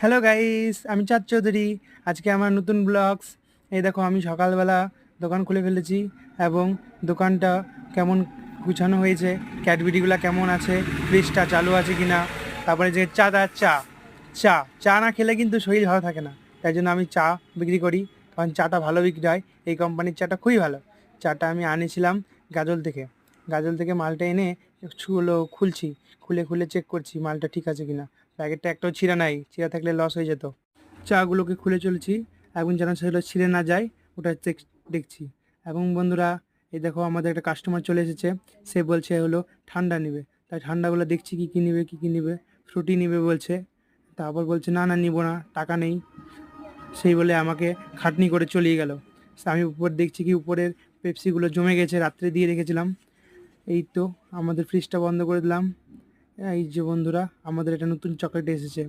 Hello guys, আমি চাঁদ চৌধুরী। আজকে আমার নতুন ব্লগস। এই দেখো, আমি সকালবেলা দোকান খুলে ফেলেছি এবং দোকানটা কেমন গুছানো হয়েছে, ক্যাডবেরিগুলো কেমন আছে, ফ্রিজটা চালু আছে কিনা। তারপরে যে চা চা চা না খেলে কিন্তু শরীর ভালো থাকে না। তাই জন্য আমি চা বিক্রি করি, কারণ চাটা ভালো বিক্রি হয়। এই কোম্পানির চাটা খুবই ভালো। চাটা আমি আনিয়েছিলাম গাজল থেকে। গাজল থেকে মালটা এনে খুলছি, খুলে খুলে চেক করছি মালটা ঠিক আছে কিনা। প্যাকেটটা একটাও ছিঁড়া নাই, ছিঁড়া থাকলে লস হয়ে যেত। চাগুলোকে খুলে চলেছি এবং যেন সেগুলো ছিঁড়ে না যায়, ওটা দেখছি। এবং বন্ধুরা, এই দেখো আমাদের একটা কাস্টমার চলে এসেছে। সে বলছে হলো ঠান্ডা নেবে, তাই ঠান্ডাগুলো দেখছি কী কী নেবে, কী কী নেবে। ফ্রুটি নেবে বলছে, তারপর বলছে না না নিব না, টাকা নেই। সেই বলে আমাকে খাটনি করে চলিয়ে গেল। আমি উপর দেখছি কি উপরের পেপসিগুলো জমে গেছে, রাত্রে দিয়ে রেখেছিলাম। এই তো আমাদের ফ্রিজটা বন্ধ করে দিলাম। এই যে বন্ধুরা, আমাদের একটা নতুন চকলেট এসেছে।